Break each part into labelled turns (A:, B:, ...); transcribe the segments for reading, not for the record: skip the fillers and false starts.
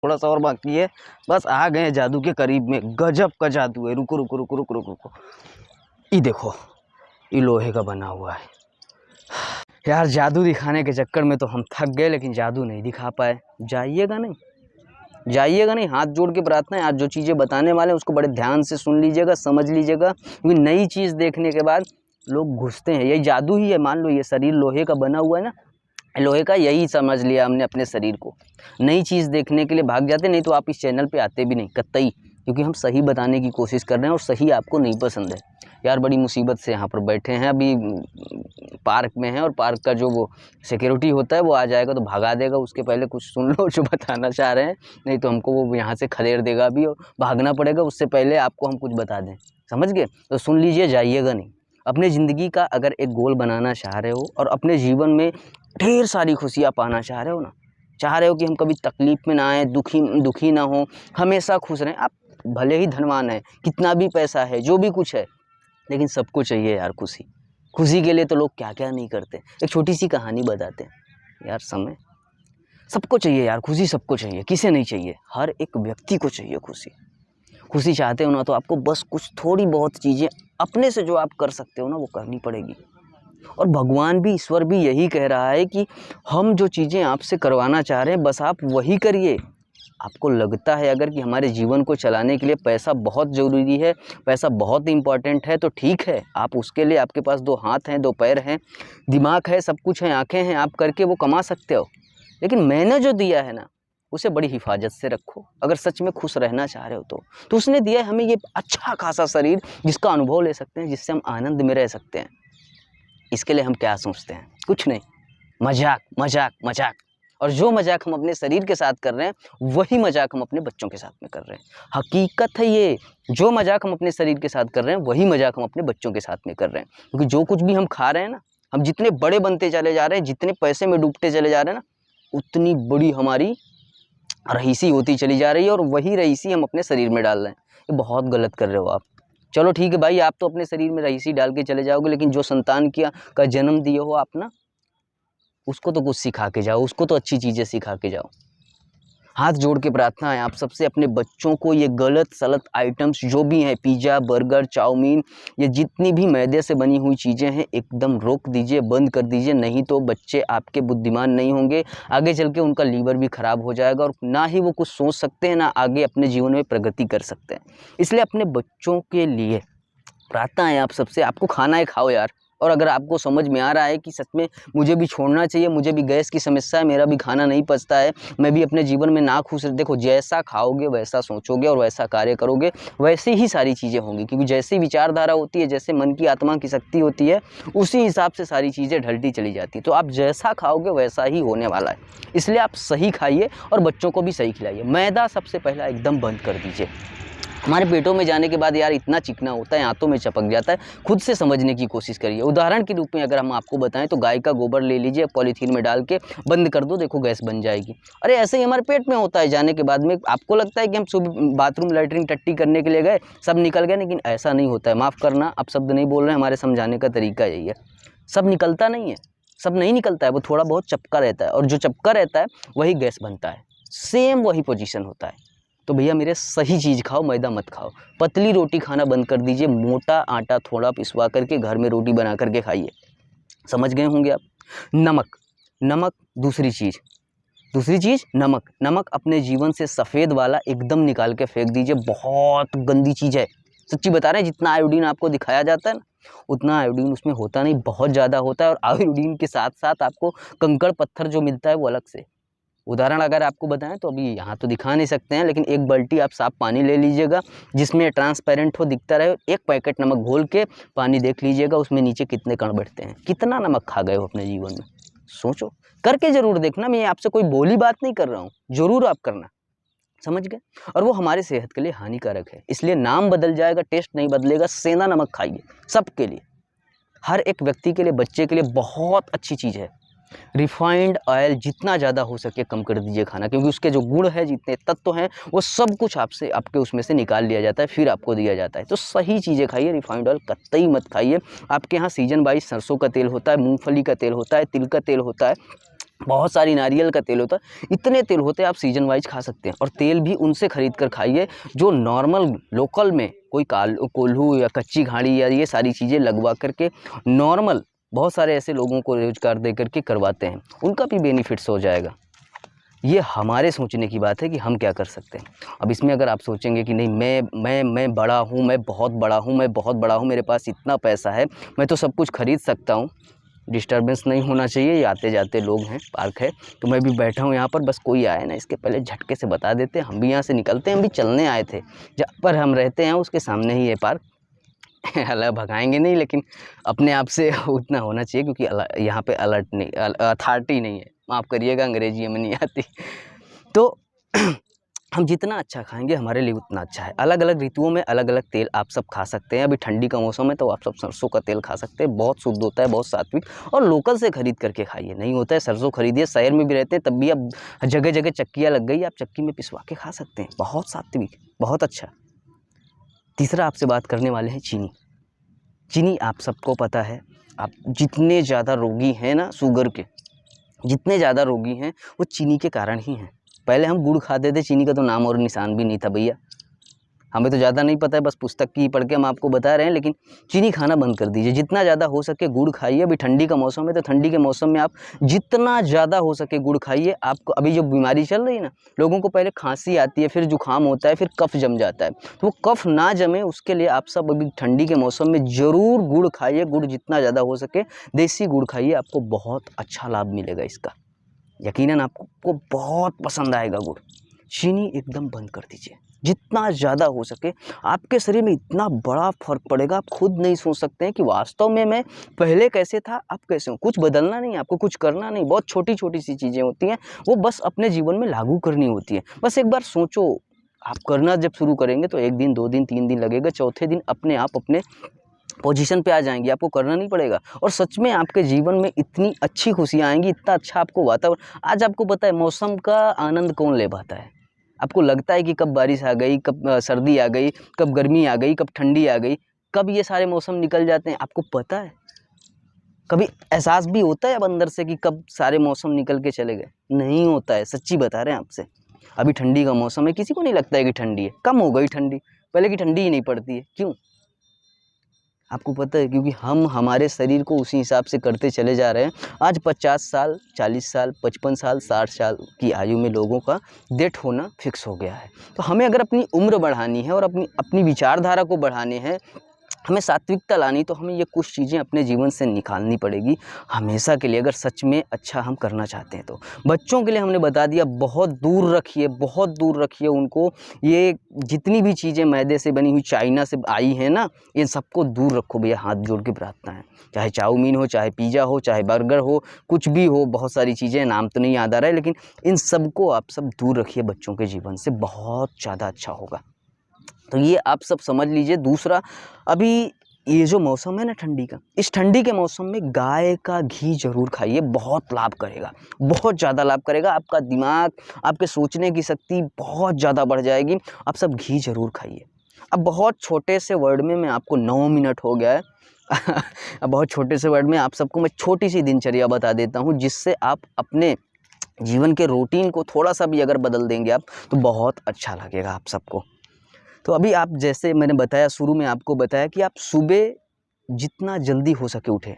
A: थोड़ा सा और बाकी है, बस आ गए हैं जादू के करीब में। गजब का जादू है। रुको रुको रुको रुको रुको रुको, ये देखो, ये लोहे का बना हुआ है। यार जादू दिखाने के चक्कर में तो हम थक गए, लेकिन जादू नहीं दिखा पाए। जाइएगा नहीं, जाइएगा नहीं, हाथ जोड़ के प्रार्थना है। आज जो चीज़ें बताने वाले हैं उसको बड़े ध्यान से सुन लीजिएगा, समझ लीजिएगा, क्योंकि नई चीज़ देखने के बाद लोग घुसते हैं। यही जादू ही है। मान लो ये शरीर लोहे का बना हुआ है ना, लोहे का, यही समझ लिया हमने अपने शरीर को। नई चीज़ देखने के लिए भाग जाते, नहीं तो आप इस चैनल पे आते भी नहीं कतई, क्योंकि हम सही बताने की कोशिश कर रहे हैं और सही आपको नहीं पसंद है। यार बड़ी मुसीबत से यहाँ पर बैठे हैं, अभी पार्क में हैं, और पार्क का जो वो सिक्योरिटी होता है वो आ जाएगा तो भगा देगा। उसके पहले कुछ सुन लो जो बताना चाह रहे हैं, नहीं तो हमको वो यहाँ से खदेड़ देगा अभी और भागना पड़ेगा। उससे पहले आपको हम कुछ बता दें, समझ गए? तो सुन लीजिए, जाइएगा नहीं। अपने ज़िंदगी का अगर एक गोल बनाना चाह रहे हो और अपने जीवन में ढेर सारी खुशियाँ पाना चाह रहे हो ना, चाह रहे हो कि हम कभी तकलीफ़ में ना आए, दुखी ना हो, हमेशा खुश रहें। आप भले ही धनवान है, कितना भी पैसा है, जो भी कुछ है, लेकिन सबको चाहिए यार खुशी। खुशी के लिए तो लोग क्या क्या नहीं करते। एक छोटी सी कहानी बताते हैं यार। समय सबको चाहिए यार, खुशी सबको चाहिए, किसे नहीं चाहिए? हर एक व्यक्ति को चाहिए खुशी। खुशी चाहते हो ना, तो आपको बस कुछ थोड़ी बहुत चीज़ें अपने से जो आप कर सकते हो ना, वो करनी पड़ेगी। और भगवान भी, ईश्वर भी यही कह रहा है कि हम जो चीज़ें आपसे करवाना चाह रहे हैं बस आप वही करिए। आपको लगता है अगर कि हमारे जीवन को चलाने के लिए पैसा बहुत ज़रूरी है, पैसा बहुत इम्पॉर्टेंट है, तो ठीक है, आप उसके लिए, आपके पास 2 हाथ हैं, 2 पैर हैं, दिमाग है, सब कुछ है, आँखें हैं, आप करके वो कमा सकते हो। लेकिन मैंने जो दिया है ना, उसे बड़ी हिफाजत से रखो। अगर सच में खुश रहना चाह रहे हो तो उसने दिया है हमें ये अच्छा खासा शरीर, जिसका अनुभव ले सकते हैं, जिससे हम आनंद में रह सकते हैं। इसके लिए हम क्या सोचते हैं? कुछ नहीं, मजाक मजाक मजाक। और जो मजाक हम अपने शरीर के साथ कर रहे हैं, वही मजाक हम अपने बच्चों के साथ में कर रहे हैं। हकीकत है ये, जो मजाक हम अपने शरीर के साथ कर रहे हैं, वही मजाक हम अपने बच्चों के साथ में कर रहे हैं। क्योंकि जो कुछ भी हम खा रहे हैं ना, हम जितने बड़े बनते चले जा रहे हैं, जितने पैसे में डूबते चले जा रहे हैं ना, उतनी बड़ी हमारी रईसी होती चली जा रही है, और वही रईसी हम अपने शरीर में डाल रहे हैं। ये बहुत गलत कर रहे हो आप। चलो ठीक है भाई, आप तो अपने शरीर में रईसी डाल के चले जाओगे, लेकिन जो संतान का जन्म दिए हो आप ना, उसको तो कुछ सिखा के जाओ, उसको तो अच्छी चीज़ें सिखा के जाओ। हाथ जोड़ के प्रार्थना है आप सबसे, अपने बच्चों को ये गलत सलत आइटम्स जो भी हैं, पिज़्ज़ा, बर्गर, चाउमीन, ये जितनी भी मैदे से बनी हुई चीज़ें हैं, एकदम रोक दीजिए, बंद कर दीजिए। नहीं तो बच्चे आपके बुद्धिमान नहीं होंगे, आगे चल के उनका लीवर भी ख़राब हो जाएगा, और ना ही वो कुछ सोच सकते हैं, ना आगे अपने जीवन में प्रगति कर सकते हैं। इसलिए अपने बच्चों के लिए प्रार्थना है आप सबसे, आपको खाना है खाओ यार। और अगर आपको समझ में आ रहा है कि सच में मुझे भी छोड़ना चाहिए, मुझे भी गैस की समस्या है, मेरा भी खाना नहीं पचता है, मैं भी अपने जीवन में ना खुश, देखो जैसा खाओगे वैसा सोचोगे और वैसा कार्य करोगे, वैसे ही सारी चीज़ें होंगी। क्योंकि जैसी विचारधारा होती है, जैसे मन की आत्मा की शक्ति होती है, उसी हिसाब से सारी चीज़ें ढलती चली जाती है। तो आप जैसा खाओगे वैसा ही होने वाला है। इसलिए आप सही खाइए और बच्चों को भी सही खिलाइए। मैदा सबसे पहला एकदम बंद कर दीजिए। हमारे पेटों में जाने के बाद यार इतना चिकना होता है, आंतों में चपक जाता है। खुद से समझने की कोशिश करिए। उदाहरण के रूप में अगर हम आपको बताएं तो गाय का गोबर ले लीजिए, पॉलीथीन में डाल के बंद कर दो, देखो गैस बन जाएगी। अरे ऐसे ही हमारे पेट में होता है जाने के बाद में। आपको लगता है कि हम सुबह बाथरूम लैट्रिन टट्टी करने के लिए गए, सब निकल गए, लेकिन ऐसा नहीं होता है। माफ़ करना, आप शब्द नहीं बोल रहे हैं, हमारे समझाने का तरीका यही है। सब निकलता नहीं है, सब नहीं निकलता है, वो थोड़ा बहुत चपका रहता है, और जो चपका रहता है वही गैस बनता है। सेम वही पोजीशन होता है। तो भैया मेरे सही चीज़ खाओ, मैदा मत खाओ। पतली रोटी खाना बंद कर दीजिए, मोटा आटा थोड़ा पिसवा करके घर में रोटी बना करके खाइए। समझ गए होंगे आप? नमक, नमक दूसरी चीज़ नमक। नमक अपने जीवन से सफ़ेद वाला एकदम निकाल के फेंक दीजिए, बहुत गंदी चीज़ है। सच्ची बता रहे हैं, जितना आयोडीन आपको दिखाया जाता है ना, उतना आयोडीन उसमें होता नहीं, बहुत ज़्यादा होता है। और आयोडीन के साथ साथ आपको कंकड़ पत्थर जो मिलता है वो अलग से। उदाहरण अगर आपको बताएं तो अभी यहाँ तो दिखा नहीं सकते हैं, लेकिन एक बाल्टी आप साफ पानी ले लीजिएगा, जिसमें ट्रांसपेरेंट हो, दिखता रहे। एक पैकेट नमक घोल के पानी देख लीजिएगा, उसमें नीचे कितने कण बैठते हैं। कितना नमक खा गए हो अपने जीवन में, सोचो। करके ज़रूर देखना, मैं आपसे कोई बोली बात नहीं कर रहा हूँ, ज़रूर आप करना, समझ गए? और वो हमारे सेहत के लिए हानिकारक है। इसलिए नाम बदल जाएगा, टेस्ट नहीं बदलेगा। सेंधा नमक खाइए, सबके लिए, हर एक व्यक्ति के लिए, बच्चे के लिए बहुत अच्छी चीज़ है। रिफाइंड ऑयल जितना ज़्यादा हो सके कम कर दीजिए खाना, क्योंकि उसके जो गुण है, जितने तत्व हैं, वो सब कुछ आपसे, आपके उसमें से निकाल लिया जाता है, फिर आपको दिया जाता है। तो सही चीज़ें खाइए, रिफाइंड ऑयल कतई मत खाइए। आपके यहाँ सीजन वाइज सरसों का तेल होता है, मूंगफली का तेल होता है, तिल का तेल होता है, बहुत सारी नारियल का तेल होता है, इतने तेल होते हैं आप सीजन वाइज खा सकते हैं। और तेल भी उनसे ख़रीद कर खाइए जो नॉर्मल लोकल में कोई कोल्हू या कच्ची घाड़ी या ये सारी चीज़ें लगवा करके नॉर्मल बहुत सारे ऐसे लोगों को रोजगार दे करके करवाते हैं, उनका भी बेनिफिट्स हो जाएगा। ये हमारे सोचने की बात है कि हम क्या कर सकते हैं। अब इसमें अगर आप सोचेंगे कि नहीं मैं बड़ा हूँ, मैं बहुत बड़ा हूँ, मैं बहुत बड़ा हूँ, मेरे पास इतना पैसा है, मैं तो सब कुछ खरीद सकता हूँ, डिस्टर्बेंस नहीं होना चाहिए, ये आते जाते लोग हैं, पार्क है, तो मैं भी बैठा हूँ यहाँ पर, बस कोई आए ना इसके पहले झटके से बता देते हैं, हम भी यहाँ से निकलते हैं, हम भी चलने आए थे, जहाँ पर हम रहते हैं उसके सामने ही है पार्क। हालांकि भगाएंगे नहीं, लेकिन अपने आप से उतना होना चाहिए क्योंकि यहाँ पे अलर्ट नहीं, अथॉरिटी नहीं है, माफ़ करिएगा अंग्रेजी हमें नहीं आती। तो हम जितना अच्छा खाएंगे हमारे लिए उतना अच्छा है। अलग अलग ऋतुओं में अलग अलग तेल आप सब खा सकते हैं। अभी ठंडी का मौसम है तो आप सब सरसों का तेल खा सकते हैं, बहुत शुद्ध होता है, बहुत सात्विक, और लोकल से खरीद करके खाइए। नहीं होता है सरसों खरीदिए, शहर में भी रहते हैं तब भी अब जगह जगह चक्कियाँ लग गई, आप चक्की में पिसवा के खा सकते हैं, बहुत सात्विक, बहुत अच्छा। तीसरा आपसे बात करने वाले हैं चीनी। चीनी आप सबको पता है, आप जितने ज़्यादा रोगी हैं ना शुगर के, जितने ज़्यादा रोगी हैं वो चीनी के कारण ही हैं। पहले हम गुड़ खाते थे, चीनी का तो नाम और निशान भी नहीं था भैया, हमें तो ज़्यादा नहीं पता है, बस पुस्तक की पढ़ के हम आपको बता रहे हैं। लेकिन चीनी खाना बंद कर दीजिए, जितना ज़्यादा हो सके गुड़ खाइए। अभी ठंडी का मौसम है तो ठंडी के मौसम में आप जितना ज़्यादा हो सके गुड़ खाइए। आपको अभी जो बीमारी चल रही है ना, लोगों को पहले खांसी आती है, फिर जुकाम होता है, फिर कफ जम जाता है, तो वो कफ ना जमे उसके लिए आप सब अभी ठंडी के मौसम में ज़रूर गुड़ खाइए। गुड़ जितना ज़्यादा हो सके देसी गुड़ खाइए, आपको बहुत अच्छा लाभ मिलेगा इसका, यकीनन आपको बहुत पसंद आएगा गुड़। चीनी एकदम बंद कर दीजिए जितना ज़्यादा हो सके, आपके शरीर में इतना बड़ा फ़र्क पड़ेगा, आप खुद नहीं सोच सकते हैं कि वास्तव में मैं पहले कैसे था अब कैसे हूँ। कुछ बदलना नहीं, आपको कुछ करना नहीं, बहुत छोटी छोटी सी चीज़ें होती हैं, वो बस अपने जीवन में लागू करनी होती है। बस एक बार सोचो, आप करना जब शुरू करेंगे तो 1 दिन 2 दिन 3 दिन लगेगा, चौथे दिन अपने आप अपने पोजीशन पे आ जाएंगी, आपको करना नहीं पड़ेगा। और सच में आपके जीवन में इतनी अच्छी खुशियाँ आएंगी, इतना अच्छा आपको वातावरण। आज आपको पता है मौसम का आनंद कौन ले पाता है? आपको लगता है कि कब बारिश आ गई, कब सर्दी आ गई, कब गर्मी आ गई, कब ठंडी आ गई, कब ये सारे मौसम निकल जाते हैं, आपको पता है? कभी एहसास भी होता है अब अंदर से कि कब सारे मौसम निकल के चले गए? नहीं होता है, सच्ची बता रहे हैं आपसे। अभी ठंडी का मौसम है, किसी को नहीं लगता है कि ठंडी है, कम हो गई ठंडी, पहले की ठंडी ही नहीं पड़ती है, क्यों? आपको पता है? क्योंकि हम हमारे शरीर को उसी हिसाब से करते चले जा रहे हैं। आज 50 साल, 40 साल, 55 साल, 60 साल की आयु में लोगों का डेथ होना फिक्स हो गया है। तो हमें अगर अपनी उम्र बढ़ानी है और अपनी विचारधारा को बढ़ाने हैं, हमें सात्विकता लानी, तो हमें ये कुछ चीज़ें अपने जीवन से निकालनी पड़ेगी हमेशा के लिए, अगर सच में अच्छा हम करना चाहते हैं तो। बच्चों के लिए हमने बता दिया, बहुत दूर रखिए, बहुत दूर रखिए उनको। ये जितनी भी चीज़ें मैदे से बनी हुई चाइना से आई हैं ना, इन सबको दूर रखो भैया, हाथ जोड़ के प्रार्थना है। चाहे चाउमीन हो, चाहे पिज़्ज़ा हो, चाहे बर्गर हो, कुछ भी हो, बहुत सारी चीज़ें, नाम तो नहीं याद आ रहा है, लेकिन इन सबको आप सब दूर रखिए बच्चों के जीवन से, बहुत ज़्यादा अच्छा होगा। तो ये आप सब समझ लीजिए। दूसरा, अभी ये जो मौसम है ना ठंडी का, इस ठंडी के मौसम में गाय का घी जरूर खाइए, बहुत लाभ करेगा, बहुत ज़्यादा लाभ करेगा। आपका दिमाग, आपके सोचने की शक्ति बहुत ज़्यादा बढ़ जाएगी। आप सब घी जरूर खाइए। अब बहुत छोटे से वर्ड में, मैं आपको 9 मिनट हो गया है अब बहुत छोटे से वर्ड में आप सबको मैं छोटी सी दिनचर्या बता देता हूँ, जिससे आप अपने जीवन के रूटीन को थोड़ा सा भी अगर बदल देंगे आप, तो बहुत अच्छा लगेगा आप सबको। तो अभी आप, जैसे मैंने बताया, शुरू में आपको बताया कि आप सुबह जितना जल्दी हो सके उठें,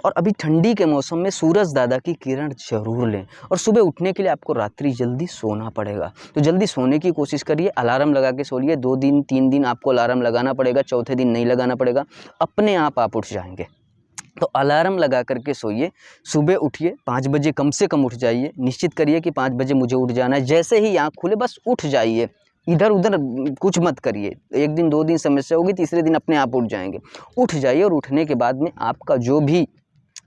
A: और अभी ठंडी के मौसम में सूरज दादा की किरण ज़रूर लें। और सुबह उठने के लिए आपको रात्रि जल्दी सोना पड़ेगा, तो जल्दी सोने की कोशिश करिए। अलार्म लगा के सोइए, 2 दिन 3 दिन आपको अलार्म लगाना पड़ेगा, चौथे दिन नहीं लगाना पड़ेगा, अपने आप उठ जाएंगे। तो अलार्म लगा करके सोइए, सुबह उठिए, 5 बजे कम से कम उठ जाइए। निश्चित करिए कि 5 बजे मुझे उठ जाना है। जैसे ही आँख खुले बस उठ जाइए, इधर उधर कुछ मत करिए। 1 दिन 2 दिन समस्या होगी, तीसरे दिन अपने आप उठ जाएंगे। उठ जाइए, और उठने के बाद में आपका जो भी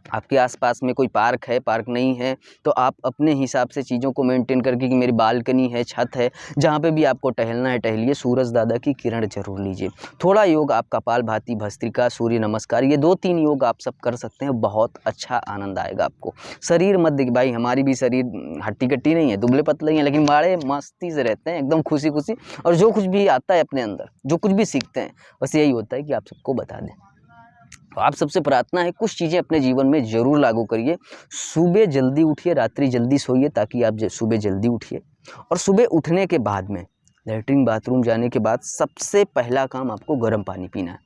A: आपके आसपास में कोई पार्क है, पार्क नहीं है तो आप अपने हिसाब से चीज़ों को मेंटेन करके, कि मेरी बालकनी है, छत है, जहाँ पे भी आपको टहलना है टहलिए, सूरज दादा की किरण जरूर लीजिए। थोड़ा योग, आप कपालभाति, भस्त्रिका, सूर्य नमस्कार, ये 2-3 योग आप सब कर सकते हैं, बहुत अच्छा आनंद आएगा आपको। शरीर मत देखिए भाई, हमारी भी शरीर हट्टी कट्टी नहीं है, दुबले पतले ही हैं, लेकिन बड़े मस्ती से रहते हैं, एकदम खुशी खुशी। और जो कुछ भी आता है अपने अंदर, जो कुछ भी सीखते हैं, बस यही होता है कि आप सबको बता दें। तो आप सबसे प्रार्थना है कुछ चीज़ें अपने जीवन में ज़रूर लागू करिए। सुबह जल्दी उठिए, रात्रि जल्दी सोइए, ताकि आप सुबह जल्दी उठिए। और सुबह उठने के बाद में लैट्रिन बाथरूम जाने के बाद सबसे पहला काम आपको गर्म पानी पीना है।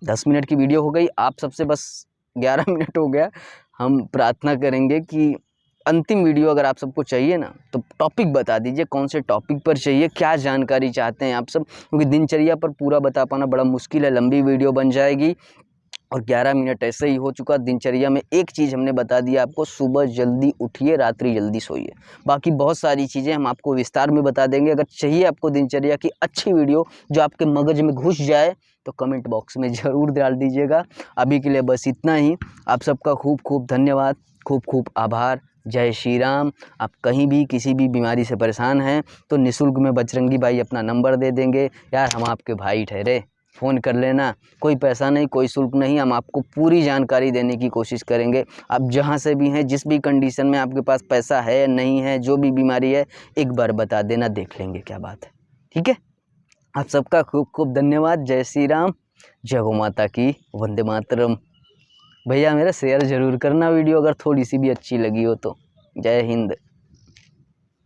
A: 10 मिनट की वीडियो हो गई, आप सबसे बस 11 मिनट हो गया। हम प्रार्थना करेंगे कि अंतिम वीडियो अगर आप सबको चाहिए ना, तो टॉपिक बता दीजिए, कौन से टॉपिक पर चाहिए, क्या जानकारी चाहते हैं आप सब, क्योंकि दिनचर्या पर पूरा बता पाना बड़ा मुश्किल है, लंबी वीडियो बन जाएगी। और 11 मिनट ऐसे ही हो चुका। दिनचर्या में एक चीज़ हमने बता दिया आपको, सुबह जल्दी उठिए, रात्रि जल्दी सोइए। बाकी बहुत सारी चीज़ें हम आपको विस्तार में बता देंगे। अगर चाहिए आपको दिनचर्या की अच्छी वीडियो जो आपके मगज में घुस जाए, तो कमेंट बॉक्स में ज़रूर डाल दीजिएगा। अभी के लिए बस इतना ही। आप सबका खूब खूब धन्यवाद, खूब खूब आभार। जय श्री राम। आप कहीं भी किसी भी बीमारी से परेशान हैं तो निःशुल्क में बजरंगी भाई अपना नंबर दे देंगे। यार हम आपके भाई ठहरे, फ़ोन कर लेना, कोई पैसा नहीं, कोई शुल्क नहीं, हम आपको पूरी जानकारी देने की कोशिश करेंगे। आप जहां से भी हैं, जिस भी कंडीशन में आपके पास पैसा है नहीं है, जो भी बीमारी है, एक बार बता देना, देख लेंगे क्या बात है। ठीक है, आप सबका खूब खूब धन्यवाद। जय श्री राम, जय गौ माता की, वंदे मातरम। भैया मेरा शेयर ज़रूर करना वीडियो, अगर थोड़ी सी भी अच्छी लगी हो तो। जय हिंद।